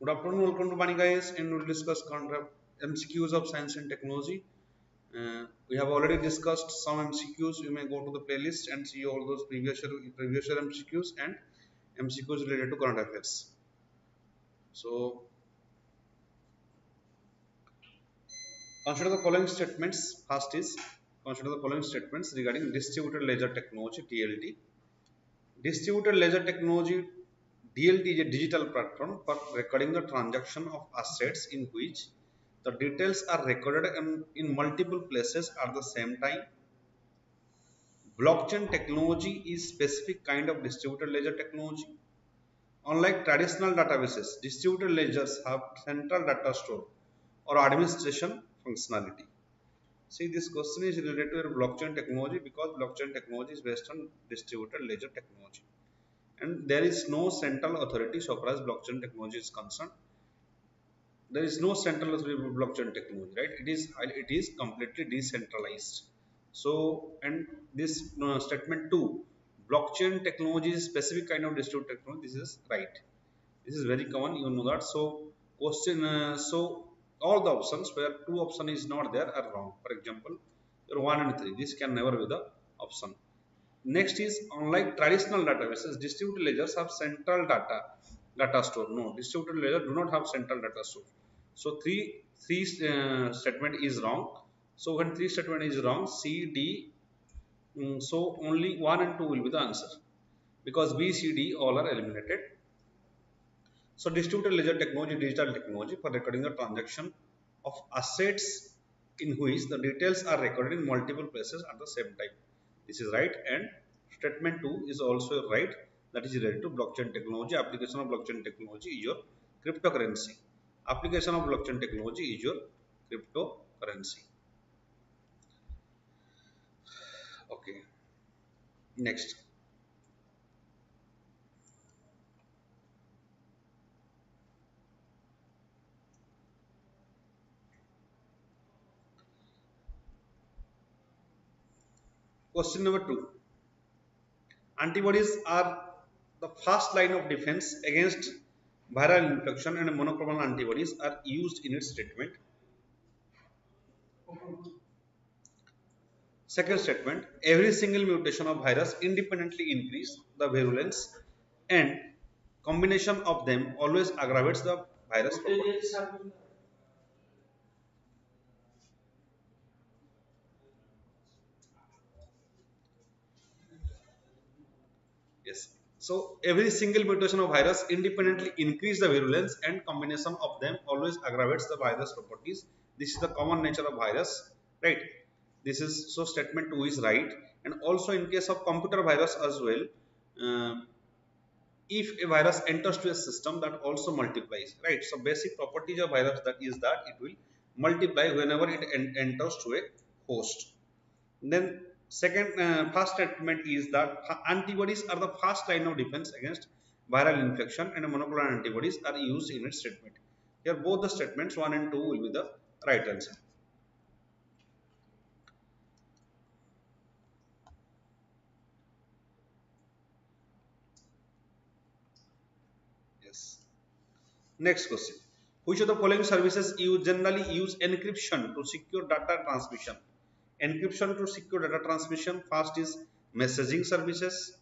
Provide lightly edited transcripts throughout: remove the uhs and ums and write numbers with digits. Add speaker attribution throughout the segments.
Speaker 1: Good afternoon, welcome to Bani guys, and we'll discuss concept MCQs of science and technology. We have already discussed some MCQs. You may go to the playlist and see all those previous year MCQs and MCQs related to current affairs. So consider the following statements. First is consider the following statements regarding distributed ledger technology (DLT). Distributed ledger technology (DLT) is a digital platform for recording the transaction of assets in which the details are recorded in multiple places at the same time. Blockchain technology is specific kind of distributed ledger technology. Unlike traditional databases, distributed ledgers have central data store or administration functionality. See, this question is related to blockchain technology because blockchain technology is based on distributed ledger technology. And there is no central authority so far as blockchain technology is concerned. There is no central authority for blockchain technology, right? It is completely decentralized. So, and this statement 2, blockchain technology is specific kind of distributed technology. This is right. This is very common. You know that. So, question. So, all the options where 2 option is not there are wrong. For example, your 1 and 3. This can never be the option. Next is, unlike traditional databases, distributed ledgers have central data store. No, distributed ledger do not have central data store. So three statement is wrong. So when 3 statement is wrong, C, D, so only 1 and 2 will be the answer because B, C, D all are eliminated. So distributed ledger technology, digital technology for recording the transaction of assets in which the details are recorded in multiple places at the same time. This is right, and statement 2 is also right, that is related to blockchain technology. Application of blockchain technology is your cryptocurrency. Application of blockchain technology is your cryptocurrency. Okay, next. Question number 2. Antibodies are the first line of defense against viral infection, and monoclonal antibodies are used in its treatment. Second statement, every single mutation of virus independently increase the virulence, and combination of them always aggravates the virus properties. Yes. So every single mutation of virus independently increase the virulence, and combination of them always aggravates the virus properties. This is the common nature of virus, right? This is, so statement 2 is right. And also in case of computer virus as well, if a virus enters to a system, that also multiplies, right? So basic properties of virus that is that it will multiply whenever it enters to a host. Then first statement is that antibodies are the first line of defense against viral infection, and monoclonal antibodies are used in its treatment. Here both the statements 1 and 2 will be the right answer. Yes. Next question. Which of the following services generally use encryption to secure data transmission? Encryption to secure data transmission. First is messaging services.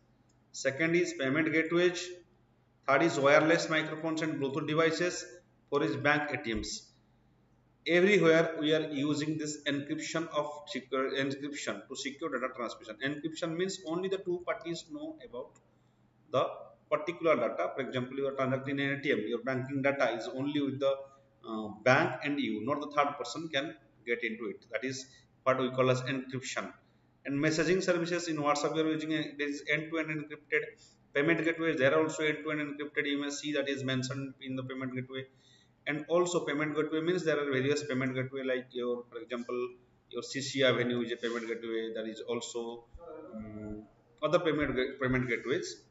Speaker 1: Second is payment gateways. Third is wireless microphones and Bluetooth devices. Fourth is bank ATMs. Everywhere we are using this encryption to secure data transmission. Encryption means only the two parties know about the particular data. For example, you are transacting in an ATM, your banking data is only with the bank and you, not the third person can get into it. That is what we call as encryption. And messaging services, in WhatsApp, you are using this end-to-end encrypted. Payment gateway, there are also end-to-end encrypted. You may see that is mentioned in the payment gateway. And also payment gateway means there are various payment gateway, like your, for example, your CC Avenue is a payment gateway. There is also other payment gateways.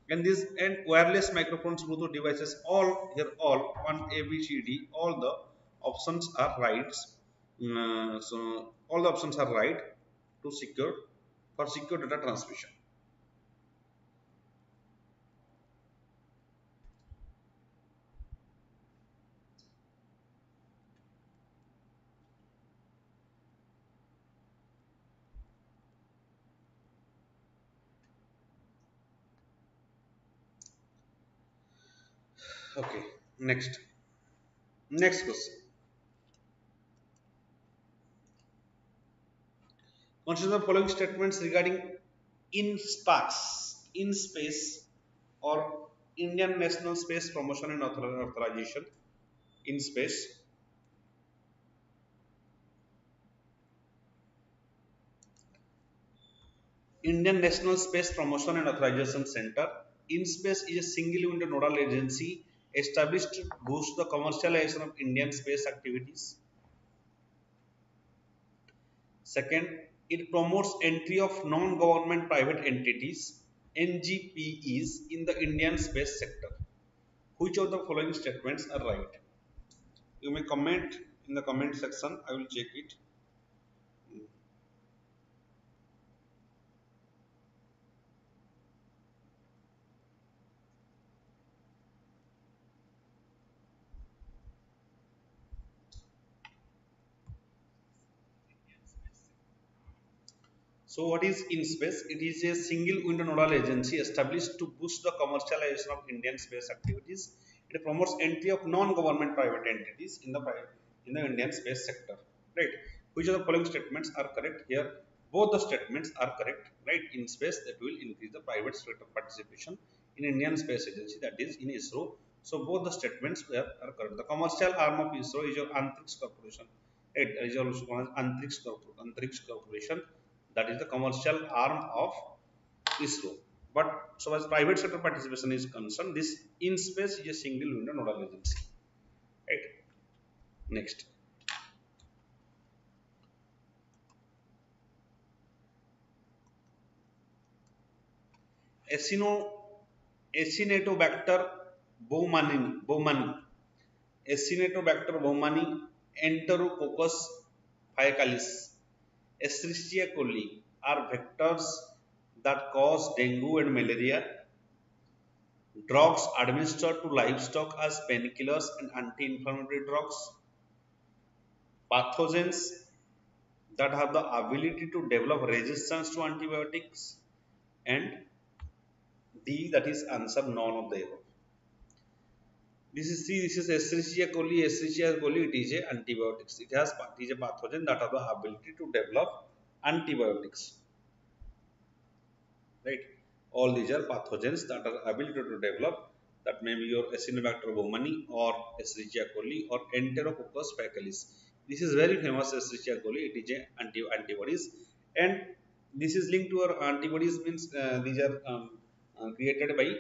Speaker 1: And this, and wireless microphones, Bluetooth devices, all here, all on ABCD, all the options are right. So all the options are right to secure, for secure data transmission. Okay, next question. Consider the following statements regarding in space or Indian National Space Promotion and Authorization. In space, Indian National Space Promotion and Authorization Center. InSpace is a single-window nodal agency established to boost the commercialization of Indian space activities. Second, it promotes entry of non-government private entities (NGPEs) in the Indian space sector. Which of the following statements are right? You may comment in the comment section. I will check it. So what is InSpace? It is a single window nodal agency established to boost the commercialization of Indian space activities. It promotes entry of non-government private entities in the Indian space sector. Right? Which of the following statements are correct? Here, both the statements are correct. Right? In space, that will increase the private sector participation in Indian Space Agency, that is in ISRO. So both the statements are correct. The commercial arm of ISRO is your Antrix Corporation. Right? It is also called Antrix Corporation, that is the commercial arm of ISRO. But so as private sector participation is concerned, this in space is a single window nodal agency. Right. Next. Acino, Acinetobacter baumannii, Acinetobacter baumannii, Enterococcus faecalis, Escherichia coli are vectors that cause dengue and malaria. Drugs administered to livestock as painkillers and anti-inflammatory drugs. Pathogens that have the ability to develop resistance to antibiotics. And D, that is answer none of the above. This is C, this is Escherichia coli. Escherichia coli, it is a antibiotics. It is a pathogen that have the ability to develop antibiotics. Right? All these are pathogens that are ability to develop. That may be your Acinetobacter baumannii or Escherichia coli or Enterococcus faecalis. This is very famous Escherichia coli. It is a antibodies, and this is linked to our antibodies, means these are created by,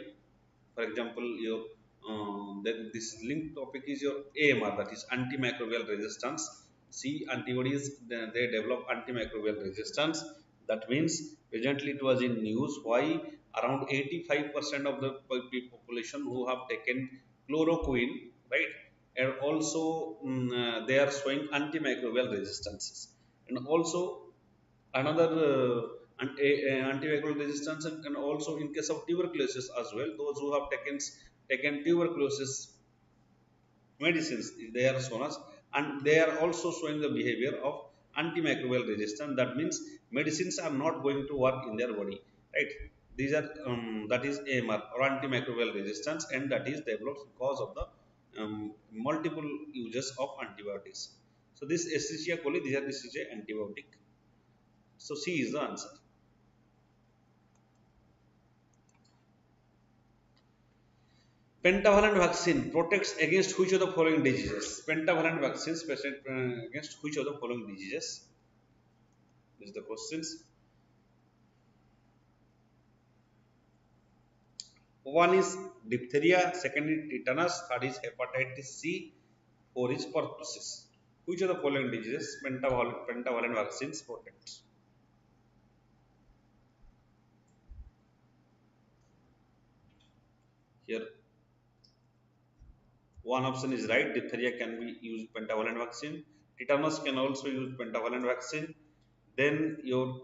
Speaker 1: for example, your this linked topic is your AMR, that is antimicrobial resistance. See, antibodies they develop antimicrobial resistance. That means presently it was in news why around 85% of the population who have taken chloroquine, right, and also they are showing antimicrobial resistances. And also another antimicrobial resistance, and also in case of tuberculosis as well, those who have taken tuberculosis medicines, they are shown as, and they are also showing the behavior of antimicrobial resistance. That means medicines are not going to work in their body, right? These are that is AMR or antimicrobial resistance, and that is developed because of the multiple uses of antibiotics. So this Escherichia coli, this is a antibiotic. So C is the answer. Pentavalent vaccine protects against which of the following diseases? Pentavalent vaccines protect against which of the following diseases? This is the questions. One is diphtheria, second is tetanus, third is hepatitis C, four is pertussis. Which of the following diseases pentavalent vaccines protect? Here, one option is right. Diphtheria can be used pentavalent vaccine. Tetanus can also use pentavalent vaccine. Then your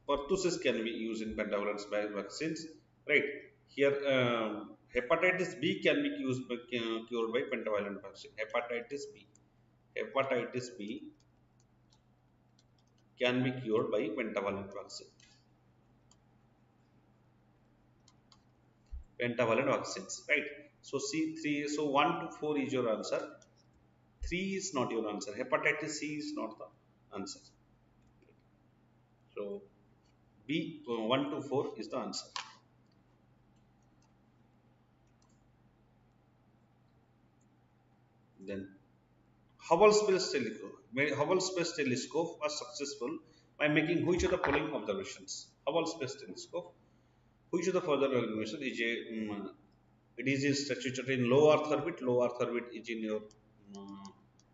Speaker 1: pertussis can be used in pentavalent vaccines, right? Here, hepatitis B can be cured by pentavalent vaccine. Hepatitis B can be cured by pentavalent vaccine. pentavalent vaccines, right? So C 3, so 1 to 4 is your answer. 3 is not your answer. Hepatitis C is not the answer. So B 1 to 4 is the answer. Then Hubble Space Telescope was successful by making which of the following observations? Hubble Space Telescope, which of the further observation is it is situated in low Earth orbit. Low Earth orbit is in your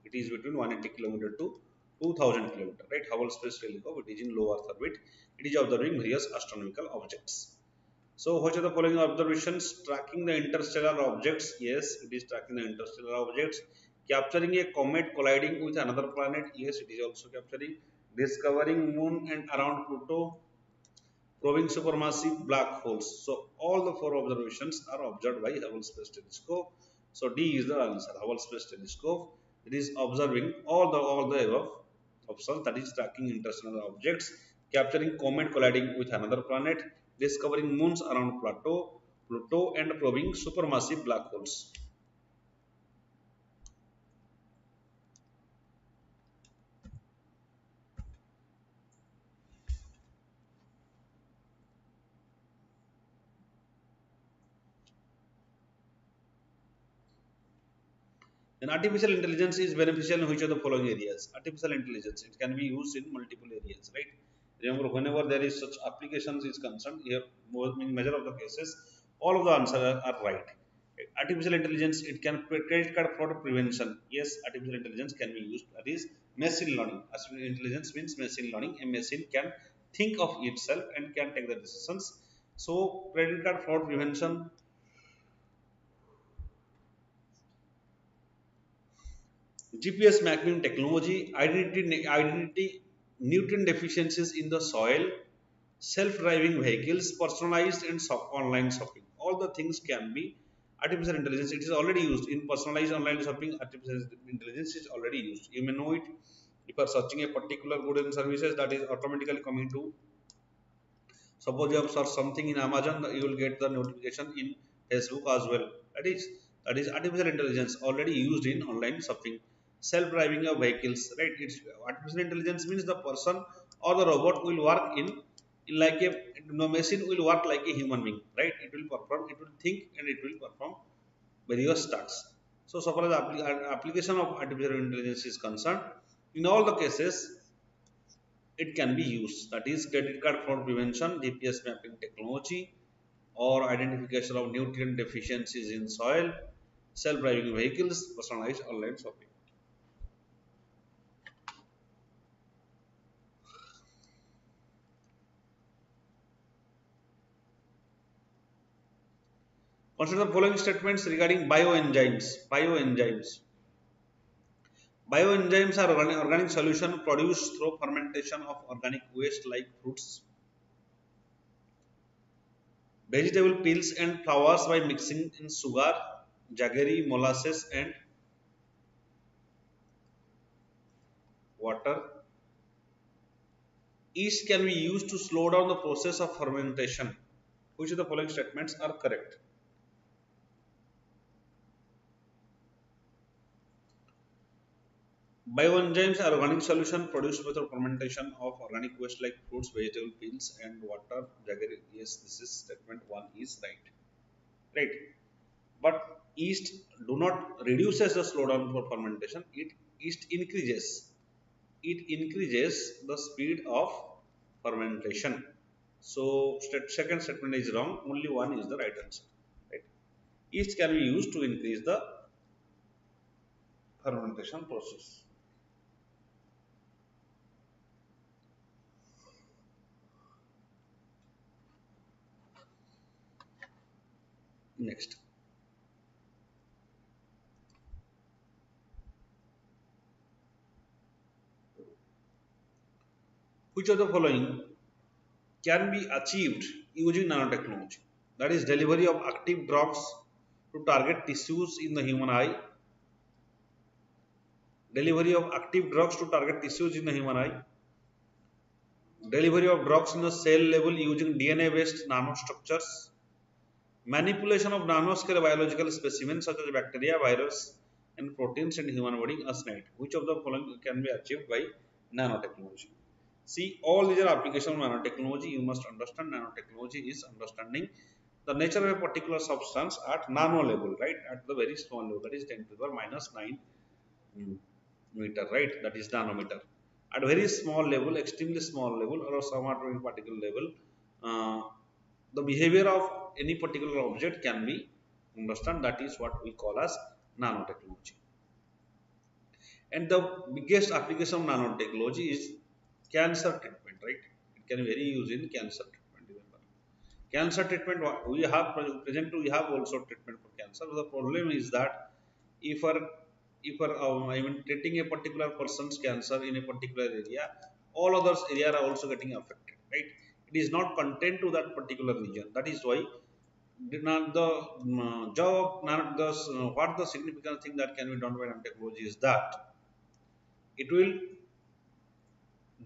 Speaker 1: it is between 180 kilometer to 2000 kilometer, right? Hubble Space Telescope, it is in low Earth orbit. It is observing various astronomical objects. So which are the following observations? Tracking the interstellar objects. Yes, it is tracking the interstellar objects. Capturing a comet colliding with another planet. Yes, it is also capturing. Discovering moon and around Pluto. Probing supermassive black holes. So all the four observations are observed by Hubble Space Telescope. So D is the answer. Hubble Space Telescope. It is observing all the above options, that is tracking interstellar objects, capturing comet colliding with another planet, discovering moons around Pluto, and probing supermassive black holes. And artificial intelligence is beneficial in which of the following areas? Artificial intelligence, it can be used in multiple areas, right? Remember, whenever there is such applications is concerned, here in measure of the cases, all of the answers are right. Artificial intelligence, it can credit card fraud prevention. Yes, artificial intelligence can be used. That is machine learning. Artificial intelligence means machine learning. A machine can think of itself and can take the decisions. So credit card fraud prevention. GPS mapping technology, identity nutrient deficiencies in the soil, self-driving vehicles, personalized and online shopping. All the things can be artificial intelligence. It is already used in personalized online shopping. Artificial intelligence is already used. You may know it. If you are searching a particular goods and services, that is automatically coming to. Suppose you have searched something in Amazon, you will get the notification in Facebook as well. That is artificial intelligence already used in online shopping. Self-driving of vehicles, right? It's artificial intelligence means the person or the robot will work in like a machine will work like a human being, right? It will perform, it will think, and it will perform various tasks. So far as the application of artificial intelligence is concerned, in all the cases it can be used. That is credit card fraud prevention, GPS mapping technology, or identification of nutrient deficiencies in soil, self-driving vehicles, personalized online shopping. Consider the following statements regarding bioenzymes. Bioenzymes are organic solution produced through fermentation of organic waste like fruits, vegetable peels and flowers by mixing in sugar, jaggery, molasses and water. Yeast can be used to slow down the process of fermentation. Which of the following statements are correct? Bioenzymes are organic solution produced by the fermentation of organic waste like fruits, vegetable peels and water. Jaggery. Yes, this is statement 1 is right. Right. But yeast do not reduces the slowdown for fermentation. Yeast increases. It increases the speed of fermentation. So second statement is wrong. Only one is the right answer. Right. Yeast can be used to increase the fermentation process. Next. Which of the following can be achieved using nanotechnology? That is delivery of active drugs to target tissues in the human eye. Delivery of active drugs to target tissues in the human eye. Delivery of drugs in the cell level using DNA based nanostructures. Manipulation of nanoscale biological specimens such as bacteria, virus, and proteins in human body is night. Which of the following can be achieved by nanotechnology? See, all these are applications of nanotechnology. You must understand nanotechnology is understanding the nature of a particular substance at nano level, right? At the very small level, that is 10 to the power minus 9 meter, right? That is nanometer. At very small level, extremely small level, or subatomic particle level, uh, the behavior of any particular object can be understand. That is what we call as nanotechnology. And the biggest application of nanotechnology is cancer treatment, right? It can be very used in cancer treatment. Remember, cancer treatment we have present we have also treatment for cancer. The problem is that if our I mean treating a particular person's cancer in a particular area, all others area are also getting affected, right? It is not contained to that particular region. That is why the job not the what the significant thing that can be done by nanotechnology is that it will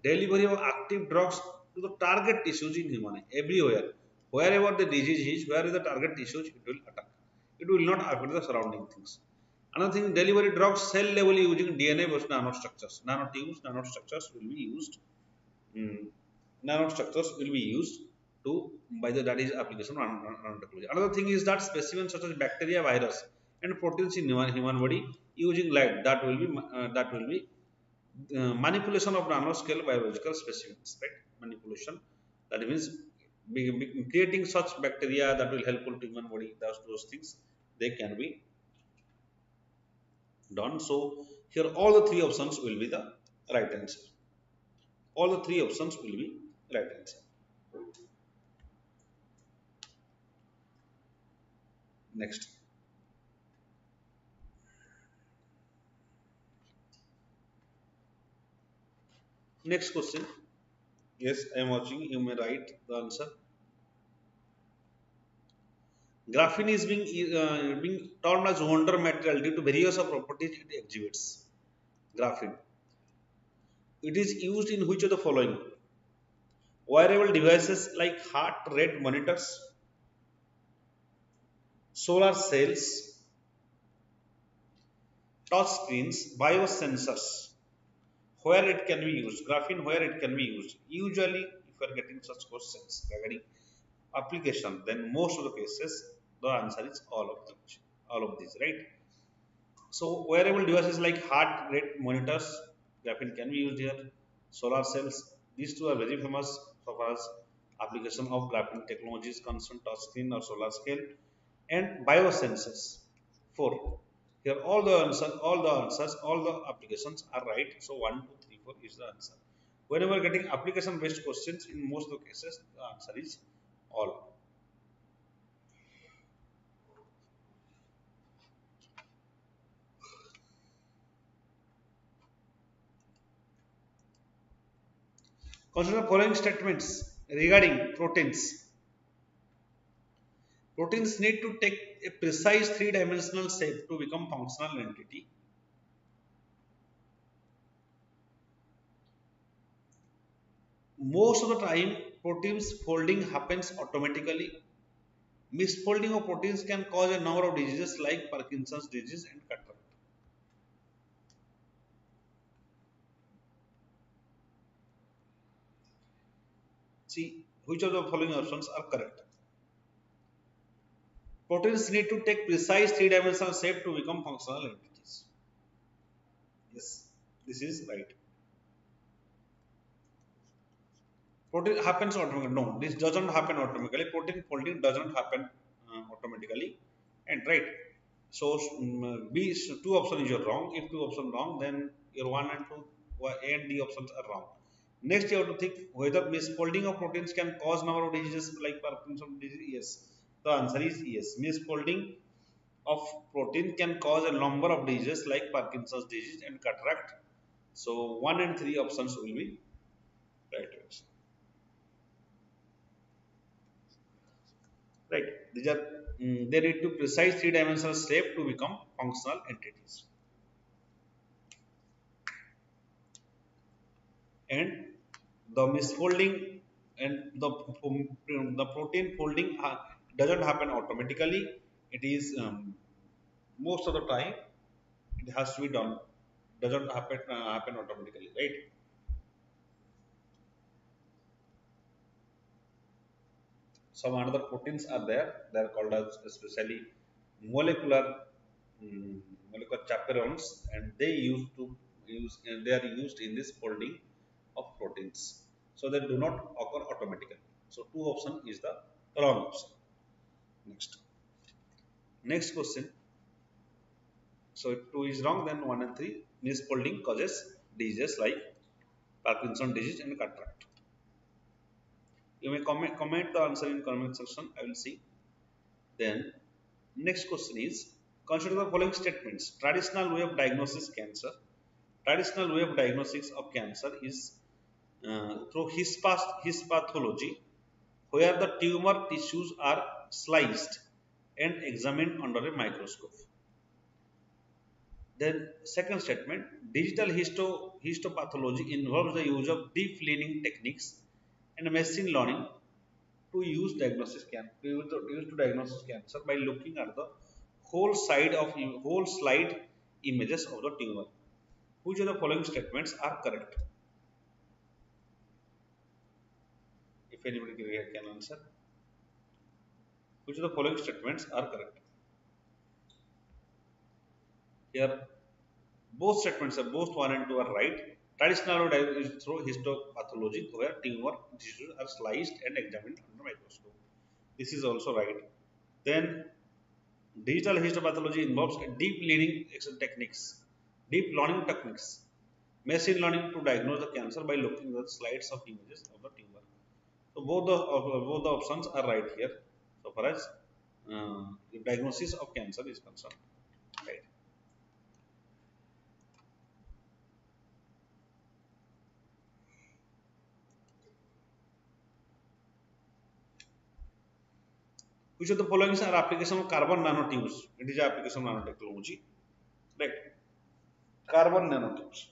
Speaker 1: delivery of active drugs to the target tissues in human everywhere. Wherever the disease is, where is the target tissues, it will attack. It will not affect the surrounding things. Another thing, delivery drugs cell level using DNA based nanostructures. Nanotubes, nanostructures will be used. mm, Nanostructures will be used to by the that is application of nanotechnology. Another thing is that specimens such as bacteria, virus, and proteins in human body using light that will be manipulation of nanoscale biological specimens, right? Manipulation, that means creating such bacteria that will helpful to human body. Those things they can be done. So here all the three options will be the right answer. All the three options will be right answer. Next, next question. Yes, I am watching. You may write the answer. Graphene is being termed as wonder material due to various of properties it exhibits. Graphene. It is used in which of the following? Wearable devices like heart rate monitors, solar cells, touch screens, biosensors. Where it can be used? Graphene, where it can be used? Usually, if you are getting such questions regarding application, then most of the cases the answer is all of these, right? So wearable devices like heart rate monitors, graphene can be used here. Solar cells, these two are very famous so far as application of graphene technology is concerned, touch screen or solar scale, and biosensors. Four. Here all the answers, all the applications are right. So 1, 2, 3, 4 is the answer. Whenever getting application based questions, in most of the cases, the answer is all. Consider the following statements regarding proteins. Proteins need to take a precise three-dimensional shape to become functional entity. Most of the time, proteins folding happens automatically. Misfolding of proteins can cause a number of diseases like Parkinson's disease and cataract. See, which of the following options are correct? Proteins need to take precise three-dimensional shape to become functional entities. Yes, this is right. Protein happens automatically. No, this doesn't happen automatically. Protein folding doesn't happen automatically. And right. So B is two options is your wrong. If two options wrong, then your one and two A and D options are wrong. Next, you have to think whether misfolding of proteins can cause number of diseases like Parkinson's disease. Yes, the answer is yes. Misfolding of protein can cause a number of diseases like Parkinson's disease and cataract. So 1 and 3 options will be right answer. Right. These are they need to precise three-dimensional shape to become functional entities. And the misfolding and the protein folding doesn't happen automatically. It is most of the time it has to be done. Doesn't happen automatically, right? Some another proteins are there. They are called as especially molecular mm, molecular chaperones, and they are used in this folding of proteins. So they do not occur automatically. So two option is the wrong option. Next question. So if two is wrong, then one and three. Misfolding causes diseases like Parkinson disease and cataract. You may comment the answer in comment section. I will see. Then next question is, consider the following statements. Traditional way of diagnosis cancer. Traditional way of diagnosis of cancer is through histopathology, where the tumor tissues are sliced and examined under a microscope. Then second statement, digital histopathology involves the use of deep learning techniques and machine learning to use to diagnose cancer by looking at the whole slide images of the tumor. Which of the following statements are correct? If anybody can answer. Which of the following statements are correct? Here, both statements are both one and two are right. Traditional diagnosis is through histopathology, where tumor tissues are sliced and examined under microscope. This is also right. Then digital histopathology involves deep learning techniques, machine learning to diagnose the cancer by looking at the slides of images of the tumor. So both the options are right here. So far as the diagnosis of cancer is concerned, right? Which of the following are application of carbon nanotubes? It is application of nanotechnology, right? Carbon nanotubes.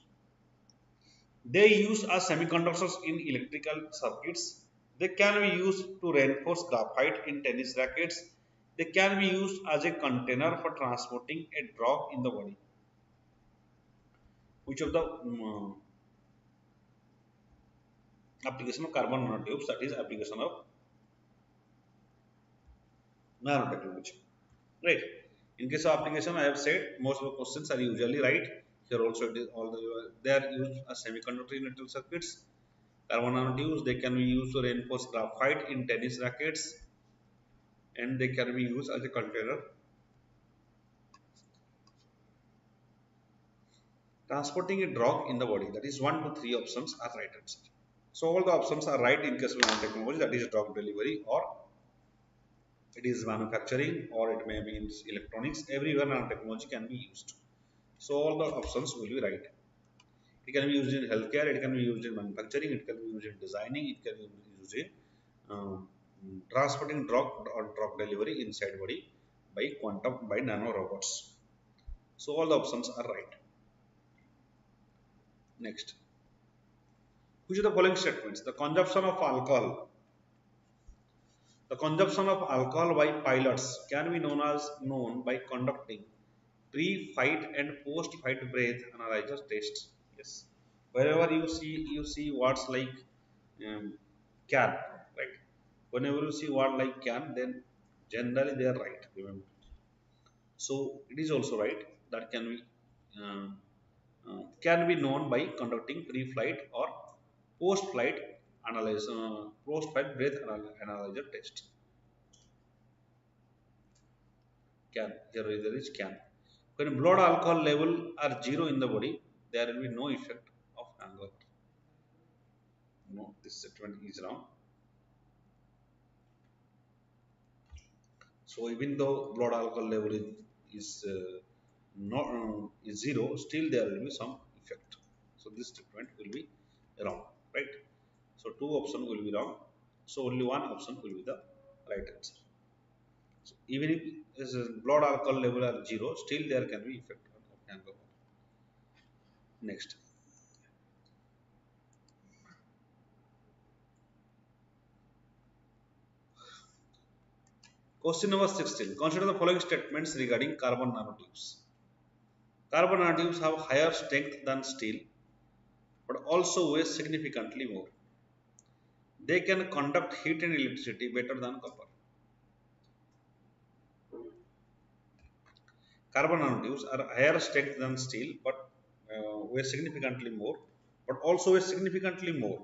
Speaker 1: They use as semiconductors in electrical circuits. They can be used to reinforce graphite in tennis rackets. They can be used as a container for transporting a drug in the body. Which of the application of carbon nanotubes, that is application of nanotechnology, right? In case of application, I have said most of the questions are usually right. Here also it is they are used as semiconductor in electrical circuits. Carbon nanotubes, they can be used to reinforce graphite in tennis rackets, and they can be used as a container. Transporting a drug in the body, that is 1 to 3 options are right answer. So all the options are right in case of nanotechnology, that is drug delivery, or it is manufacturing, or it may be in electronics. Everywhere nanotechnology can be used. So all the options will be right. It can be used in healthcare, it can be used in manufacturing, it can be used in designing, it can be used in transporting drug or drug delivery inside body by nano robots. So all the options are right. Next, which of the following statements? The consumption of alcohol by pilots can be known by conducting pre-fight and post-fight breath analyzer tests. Yes, wherever you see words like um, can, right? Whenever you see word like can, then generally they are right. Remember. So it is also right that can be known by conducting pre-flight or post-flight breath analyzer test. Can, here there is can. When blood alcohol level are zero in the body, there will be no effect of anger. No, this statement is wrong. So even though blood alcohol level is not is zero, still there will be some effect. So this statement will be wrong, right? So two options will be wrong. So only one option will be the right answer. So even if blood alcohol level are zero, still there can be effect of alcohol. Next, Question number 16. Consider the following statements regarding carbon nanotubes. Carbon nanotubes have higher strength than steel, but also weigh significantly more. They can conduct heat and electricity better than copper. Carbon nanotubes are higher strength than steel, but weigh significantly more, but also weigh significantly more.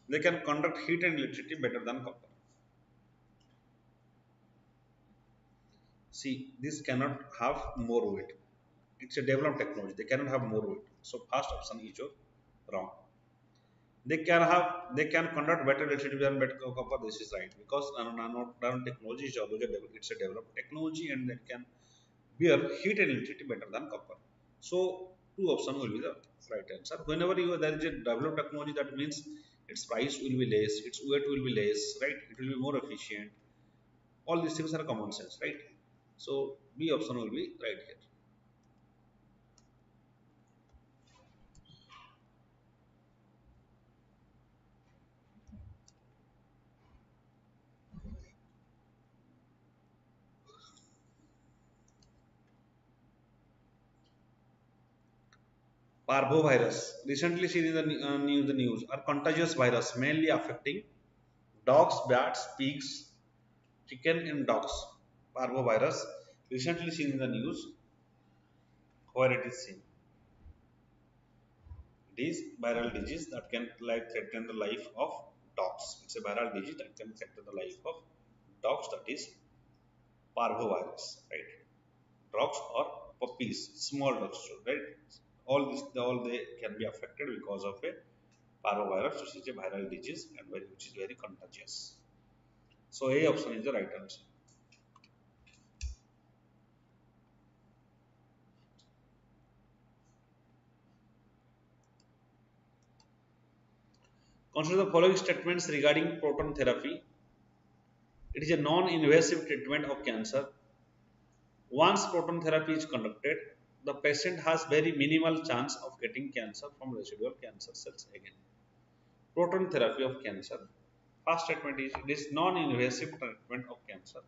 Speaker 1: They can conduct heat and electricity better than copper. See, this cannot have more weight. It's a developed technology. They cannot have more weight. So first option is wrong. They can conduct better electricity than better copper. This is right, because nanotechnology is always it's a developed technology, and it can bear heat and electricity better than copper. So two options will be the right answer. Whenever there is a developed technology, that means its price will be less, its weight will be less, right? It will be more efficient. All these things are common sense, right? So B option will be right here. Parvovirus, recently seen in the news, are contagious virus mainly affecting dogs, bats, pigs, chicken, and dogs. Parvovirus, recently seen in the news, where it is seen. It is viral disease that can threaten the life of dogs. It's a viral disease that can threaten the life of dogs. That is parvovirus, right? Dogs or puppies, small dogs, right? All they can be affected because of a parvovirus, which is a viral disease and which is very contagious. So A option is the right answer. Consider the following statements regarding proton therapy. It is a non-invasive treatment of cancer. Once proton therapy is conducted, the patient has very minimal chance of getting cancer from residual cancer cells again. Proton therapy of cancer. First statement is it is non-invasive treatment of cancer.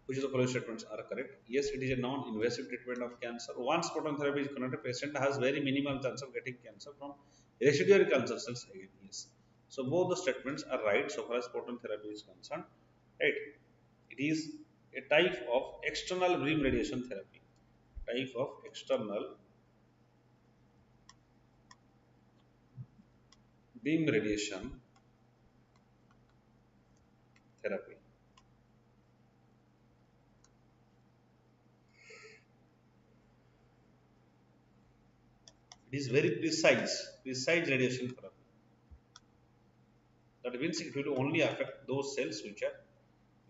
Speaker 1: Which of the following statements are correct? Yes, it is a non-invasive treatment of cancer. Once proton therapy is conducted, patient has very minimal chance of getting cancer from residual cancer cells again. Yes. So both the statements are right so far as proton therapy is concerned. Right. It is a type of external beam radiation therapy. Type of external beam radiation therapy. It is very precise radiation therapy. That means it will only affect those cells which are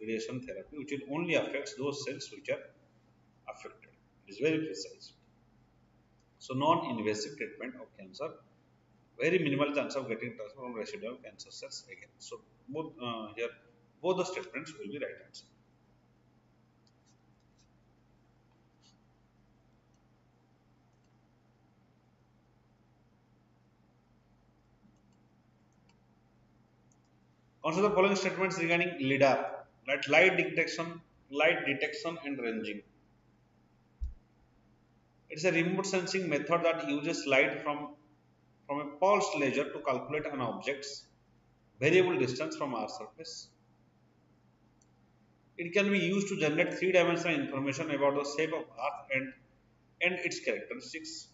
Speaker 1: radiation therapy, which will only affect those cells which are affected. It is very precise. So non-invasive treatment of cancer, very minimal chance of getting cancer from residual cancer cells again. So both the statements will be right answer. Consider the following statements regarding LIDAR, like light detection and ranging. It's a remote sensing method that uses light from a pulsed laser to calculate an object's variable distance from our surface. It can be used to generate three-dimensional information about the shape of Earth and its characteristics.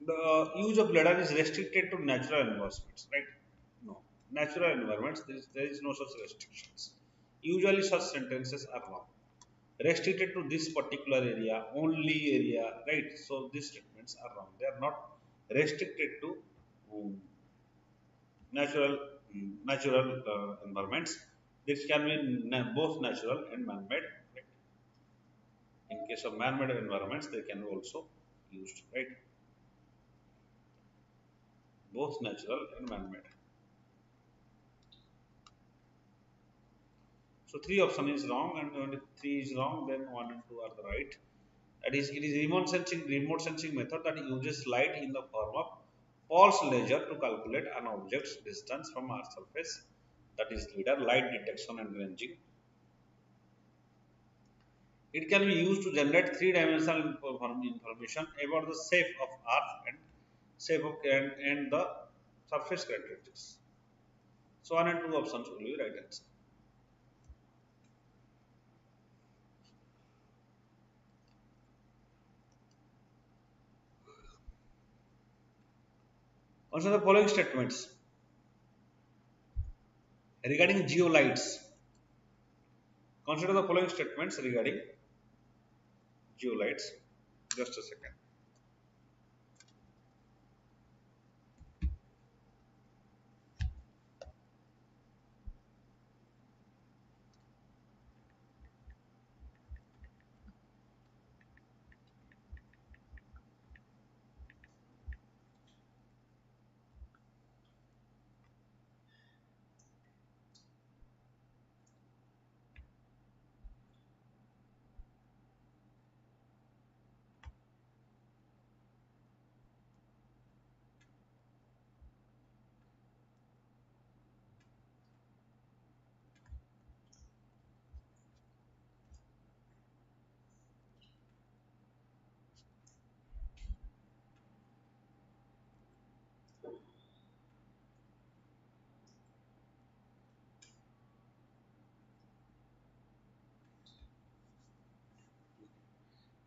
Speaker 1: The use of LiDAR is restricted to natural environments, right? No. Natural environments, there is no such restrictions. Usually such sentences are wrong. Restricted to this particular area, only area, right? So these statements are wrong. They are not restricted to um, natural environments. This can be both natural and man-made. Right? In case of man-made environments, they can be also used, right? Both natural and man-made. So three option is wrong, and when three is wrong, then one and two are the right. That is, it is remote sensing method that uses light in the form of pulse laser to calculate an object's distance from Earth's surface, that is LIDAR, light detection and ranging. It can be used to generate three-dimensional information about the shape of Earth and shape of and the surface characteristics. So one and two options will be right answer. Consider the following statements regarding geolights. Consider the following statements regarding geolights. Just a second.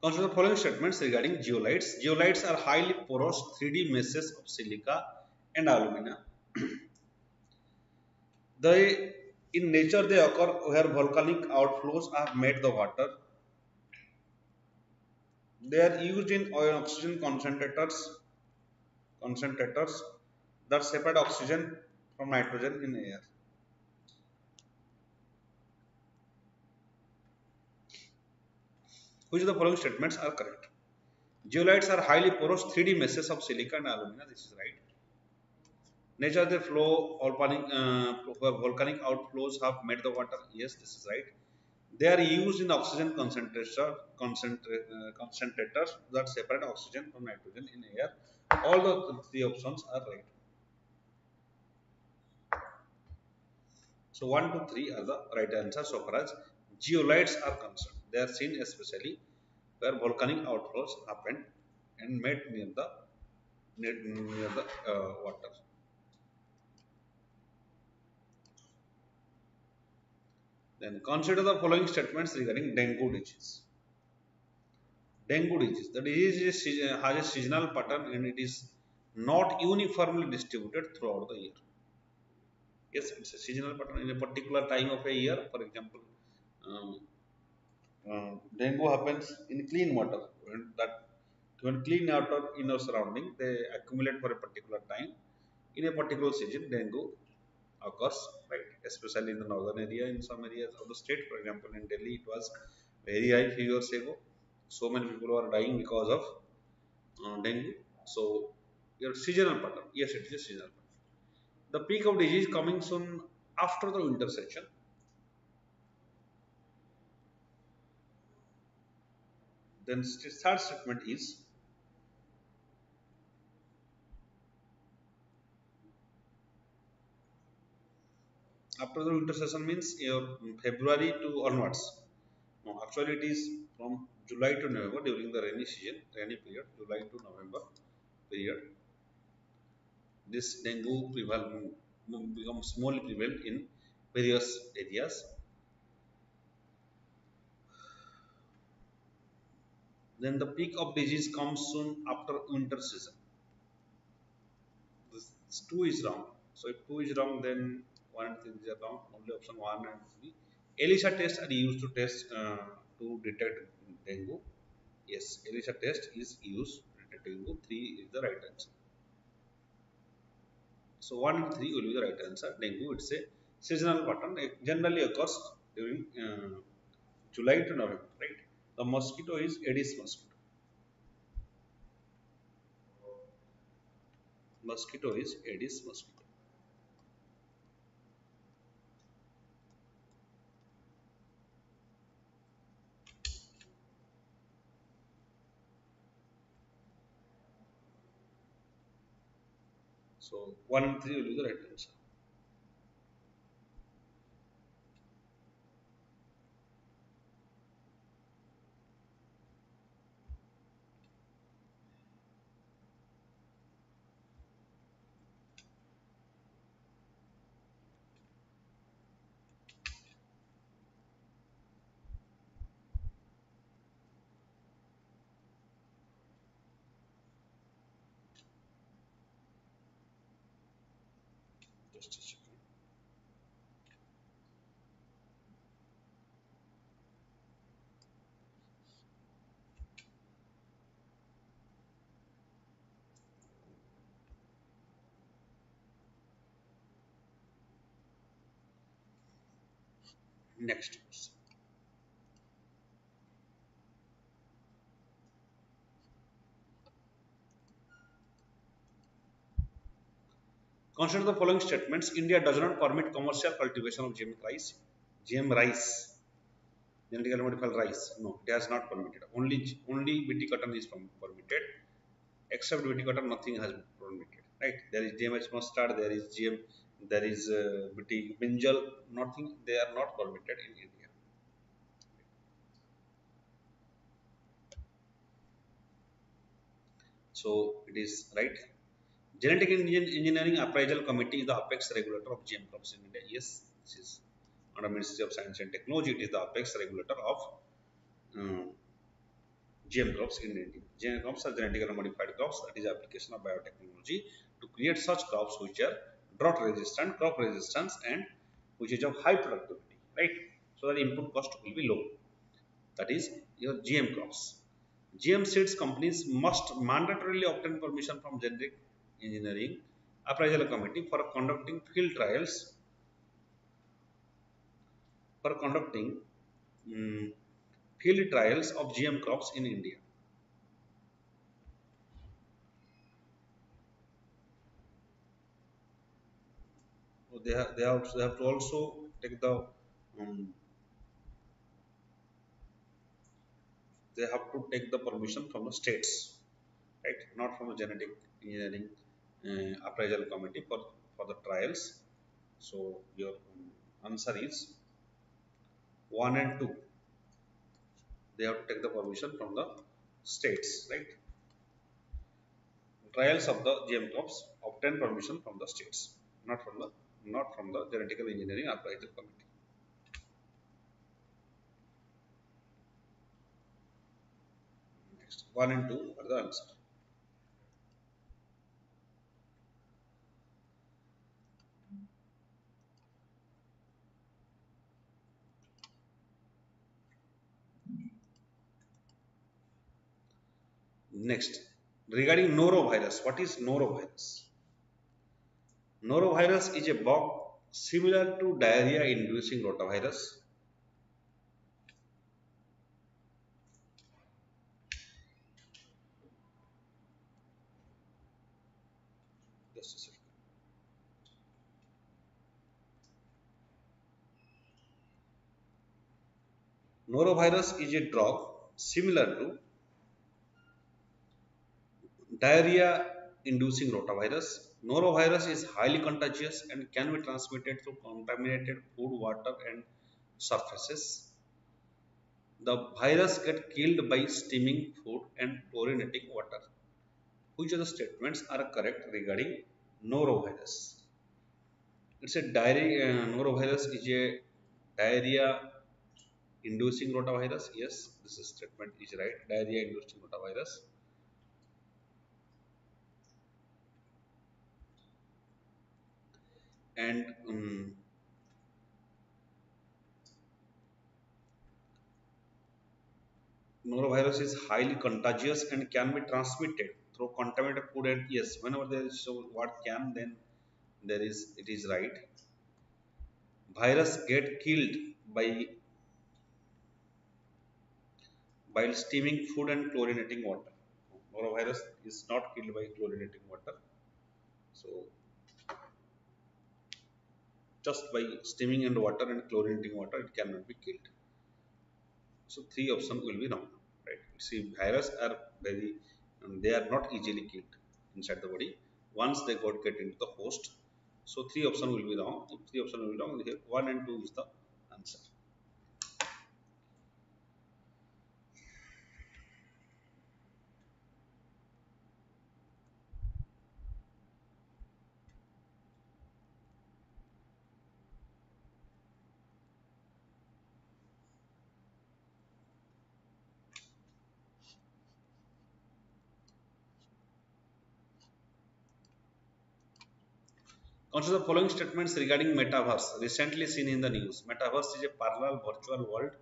Speaker 1: Consider the following statements regarding geolites. Geolites are highly porous 3D meshes of silica and alumina. In nature they occur where volcanic outflows have made the water. They are used in oxygen concentrators that separate oxygen from nitrogen in air. Which of the following statements are correct? Geolites are highly porous 3D meshes of silica and alumina. This is right. Nature they flow where volcanic outflows have made the water. Yes, this is right. They are used in oxygen concentrators that separate oxygen from nitrogen in air. All the three options are right. So 1, 2, 3 are the right answers so far as geolites are concerned. They are seen especially where volcanic outflows happen and made near the water. Then consider the following statements regarding dengue disease. Dengue disease. The disease has a seasonal pattern and it is not uniformly distributed throughout the year. Yes, it's a seasonal pattern in a particular time of a year. For example, um, dengue happens in clean water. When clean water in our surrounding, they accumulate for a particular time. In a particular season, dengue occurs, right? Especially in the northern area, in some areas of the state. For example, in Delhi, it was very high few years ago. So many people were dying because of dengue. So, your seasonal pattern. Yes, it is a seasonal pattern. The peak of disease coming soon after the winter session. Then third statement is after the winter session means your February to onwards. No, actually it is from July to November during the rainy season, rainy period, July to November period. This dengue becomes more prevalent in various areas. Then the peak of disease comes soon after winter season. This two is wrong. So if two is wrong, then one and three is wrong. Only option one and three. ELISA tests are used to test to detect dengue. Yes, ELISA test is used to detect dengue. Three is the right answer. So 1 and 3 will be the right answer. Dengue, it's a seasonal pattern. It generally occurs during July to November, right? The mosquito is Aedes mosquito. Mosquito is Aedes mosquito. So 1 and 3 will be the right answer. Just a second. Next question. Consider the following statements. India does not permit commercial cultivation of GM rice. GM rice, genetically modified rice. No, it has not permitted. Only BT cotton is permitted. Except BT cotton, nothing has been permitted. Right? There is GMH mustard. There is GM. There is BT brinjal. Nothing. They are not permitted in India. So it is right. Genetic Engineering Appraisal Committee is the apex regulator of GM crops in India. Yes, this is under Ministry of Science and Technology. It is the apex regulator of GM crops in India. GM crops are genetically modified crops. That is application of biotechnology to create such crops which are drought resistant, crop resistance, and which is of high productivity. Right. So that input cost will be low. That is your GM crops. GM seeds companies must mandatorily obtain permission from Genetic Engineering Appraisal Committee for conducting field trials um, field trials of GM crops in India. So they have to also take the um, they have to take the permission from the states, right? Not from the Genetic Engineering Appraisal Committee for the trials. So your answer is 1 and 2. They have to take the permission from the states, right? Trials of the GM crops obtain permission from the states, not from the Genetical Engineering Appraisal Committee. Next, 1 and 2 are the answer. Next, regarding norovirus, what is norovirus? Norovirus is a bug similar to diarrhea-inducing rotavirus. Just a second. Norovirus is a drug similar to diarrhea-inducing rotavirus. Norovirus is highly contagious and can be transmitted through contaminated food, water, and surfaces. The virus gets killed by steaming food and chlorinating water. Which of the statements are correct regarding norovirus? It's a diarrhea. Norovirus is a diarrhea-inducing rotavirus. Yes, this statement is right. Diarrhea-inducing rotavirus. And norovirus is highly contagious and can be transmitted through contaminated food. And yes, whenever there is so what can, then there is it is right. Virus get killed by while steaming food and chlorinating water. Norovirus is not killed by chlorinating water. So just by steaming and water and chlorinating water, it cannot be killed. So three options will be wrong, right? See, virus are very, they are not easily killed inside the body. once they get into the host. So three option will be wrong. If three option will be wrong, here 1 and 2 is the answer. Consider the following statements regarding metaverse recently seen in the news. Metaverse is a parallel virtual world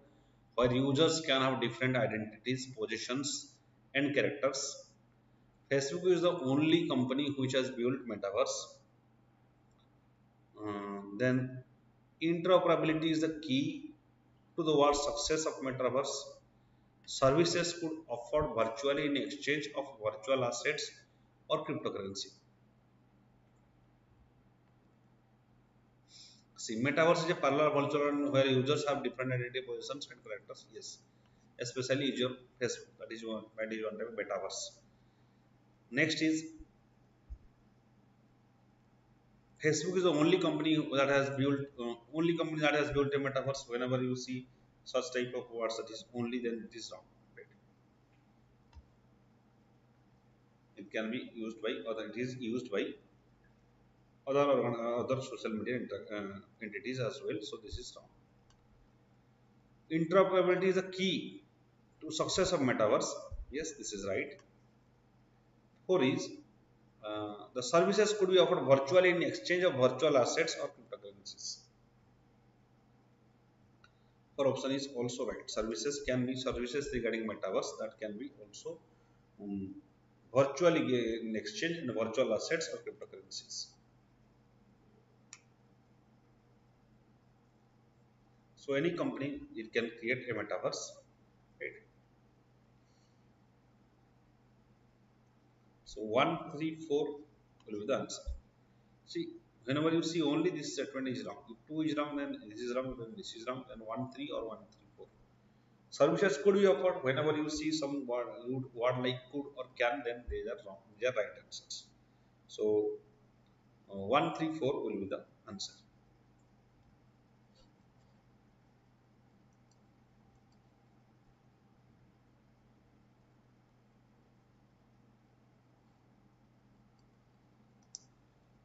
Speaker 1: where users can have different identities, positions, and characters. Facebook is the only company which has built metaverse. Then interoperability is the key to the world success of metaverse. Services could offer virtually in exchange of virtual assets or cryptocurrency. See, metaverse is a parallel virtual world where users have different identity positions and characters. Yes, especially is your Facebook. That is one type of metaverse. Next is Facebook is the only company that has built a metaverse. Whenever you see such type of words that is only, then it is wrong. Right? It can be used by other. It is used by other social media entities as well. So this is wrong. Interoperability is the key to success of metaverse. Yes, this is right. 4 is the services could be offered virtually in exchange of virtual assets or cryptocurrencies. For option is also right. Services can be services regarding metaverse that can be also um, virtually in exchange in virtual assets or cryptocurrencies. So any company it can create a metaverse, right? So 1, 3, 4 will be the answer. See, whenever you see only this statement is wrong. If 2 is wrong, then this is wrong, then this is wrong, then 1, 3 or 1, 3, 4. Services could be offered. Whenever you see some word like could or can, then they are wrong. They are right answers. So 1, 3, 4 will be the answer.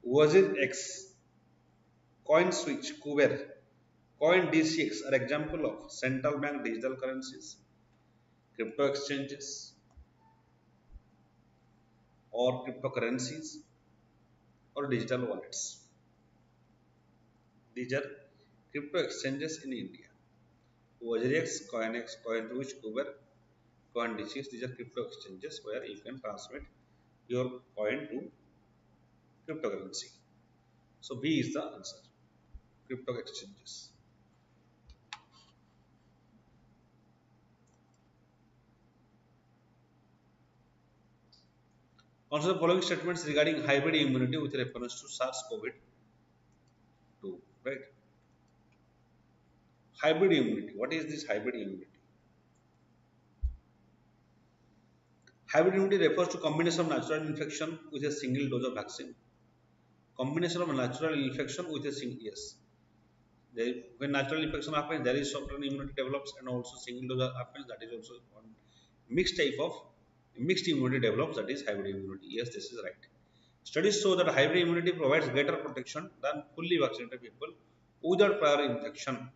Speaker 1: Version X, Coin Switch, Kuber, Coin DCX are example of central bank digital currencies, crypto exchanges, or cryptocurrencies, or digital wallets. These are crypto exchanges in India. OAS, CoinX, CoinSwitch, Kuber, CoinDCX. These are crypto exchanges where you can transmit your coin to cryptocurrency. So B is the answer. Crypto exchanges. Also, the following statements regarding hybrid immunity with reference to SARS-CoV-2. Right? Hybrid immunity. What is this hybrid immunity? Hybrid immunity refers to combination of natural infection with a single dose of vaccine. Combination of natural infection with a single, yes. When natural infection happens, there is certain immunity develops, and also single dose happens. That is also one mixed type of mixed immunity develops. That is hybrid immunity. Yes, this is right. Studies show that hybrid immunity provides greater protection than fully vaccinated people without prior infection.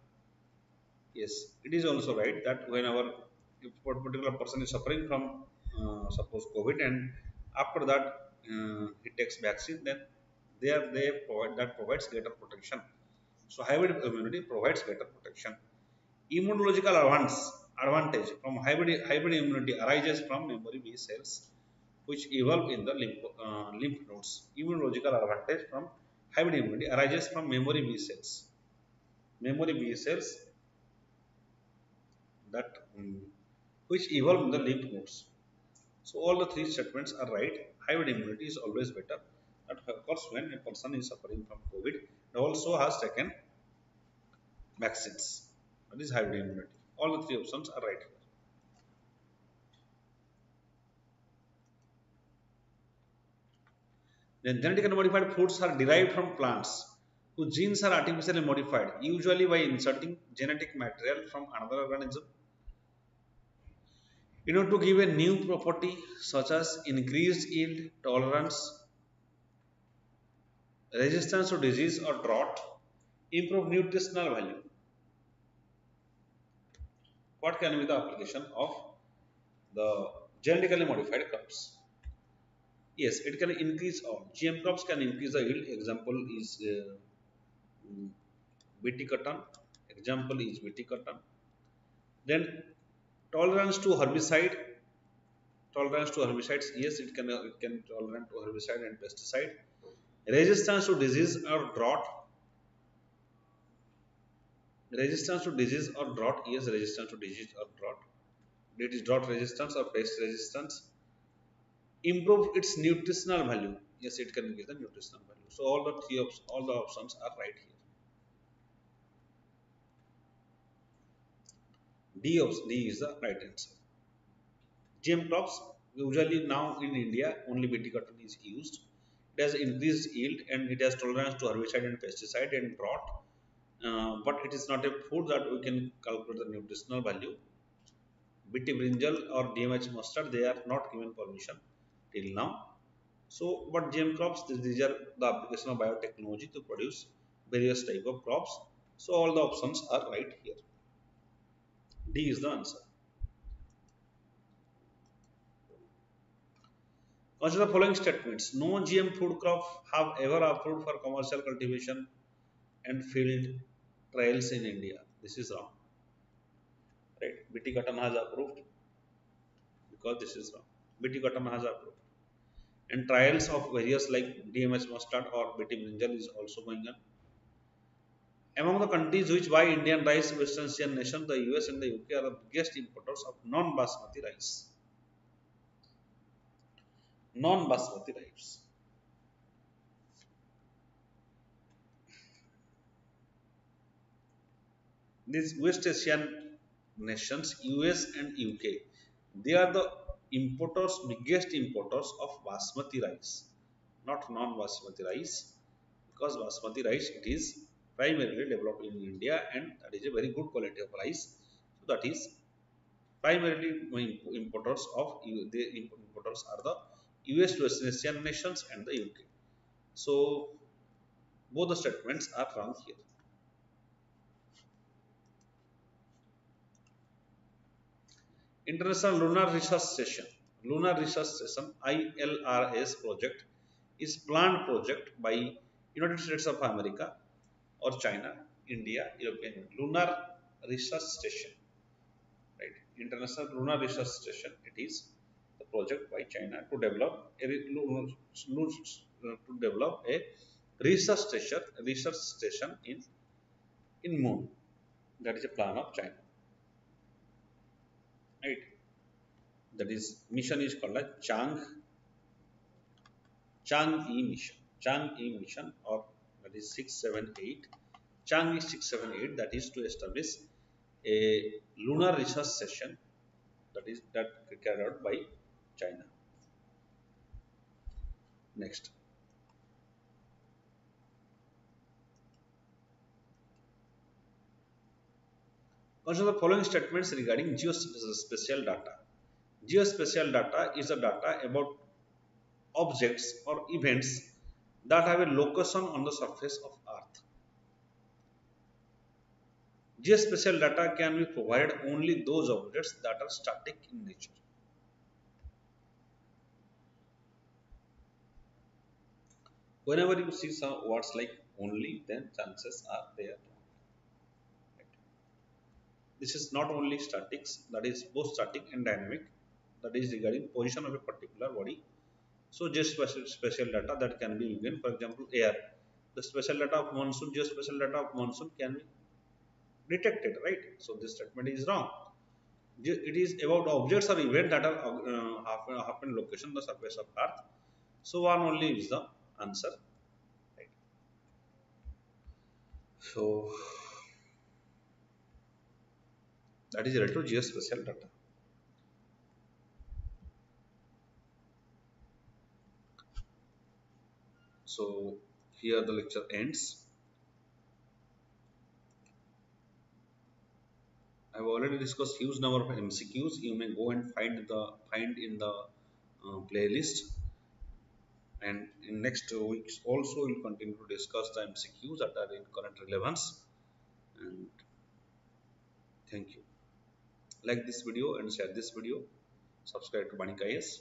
Speaker 1: Yes, it is also right that whenever if a particular person is suffering from suppose COVID, and after that he takes vaccine, then they provides greater protection. So hybrid immunity provides greater protection. Immunological advantage from hybrid immunity arises from memory B cells which evolve in the lymph nodes. Immunological advantage from hybrid immunity arises from memory B cells. Memory B cells that which evolve in the lymph nodes. So all the three statements are right. Hybrid immunity is always better. That occurs when a person is suffering from COVID and also has taken vaccines. That is hybrid immunity. All the three options are right here. Then genetically modified foods are derived from plants whose genes are artificially modified, usually by inserting genetic material from another organism to give a new property such as increased yield, tolerance, resistance to disease or drought, improve nutritional value. What can be the application of the genetically modified crops? Yes, it can increase all. GM crops can increase the yield. Example is BT cotton. Example is BT cotton. Then tolerance to herbicide. Tolerance to herbicides. Yes, it can tolerant to herbicide and pesticide. Resistance to disease or drought. Resistance to disease or drought. Yes, resistance to disease or drought. It is drought resistance or pest resistance. Improve its nutritional value. Yes, it can give the nutritional value. So all the options are right here. D is the right answer. GM crops usually now in India only BT cotton is used. It has increased yield and it has tolerance to herbicide and pesticide and drought. But it is not a food that we can calculate the nutritional value. BT brinjal or DMH mustard, they are not given permission till now. So, but GM crops, these are the application of biotechnology to produce various type of crops. So, all the options are right here. D is the answer. Consider the following statements. No GM food crop have ever approved for commercial cultivation and field trials in India. This is wrong. Right? BT cotton has approved because this is wrong. BT cotton has approved. And trials of various like DMH mustard or BT brinjal is also going on. Among the countries which buy Indian rice, Western Asian nations, the US and the UK are the biggest importers of non-basmati rice. Non-basmati rice. These West Asian nations, US and UK, they are the biggest importers of basmati rice, not non-basmati rice, because basmati rice it is primarily developed in India and that is a very good quality of rice. So that is primarily importers of the importers are the US, West Asian nations and the UK. So both the statements are wrong here. International Lunar Research Station ILRS project is planned project by United States of America or China, India, European Union. Lunar Research Station, right? International Lunar Research Station. It is the project by China to develop a research station in Moon. That is a plan of China, right? That is mission is called as Chang'e mission. Chang'e mission or that is 678. Chang'e 678 that is to establish a lunar research station that carried out by China. Next. Consider the following statements regarding geospatial data. Geospatial data is the data about objects or events that have a location on the surface of Earth. Geospatial data can be provided only those objects that are static in nature. Whenever you see some words like only, then chances are there. Right. This is not only statics, that is both static and dynamic, that is regarding position of a particular body. So geospatial data that can be given, for example, air. The spatial data of monsoon, geospatial data of monsoon can be detected, right? So this statement is wrong. It is about objects or events that are happen location on the surface of Earth. So one only is the answer. Right. So that is related to geospatial data. So here the lecture ends. I've already discussed huge number of MCQs. You may go and find in the playlist. And in next weeks also we'll continue to discuss the MCQs that are in current relevance. And thank you. Like this video and share this video. Subscribe to Banik IAS.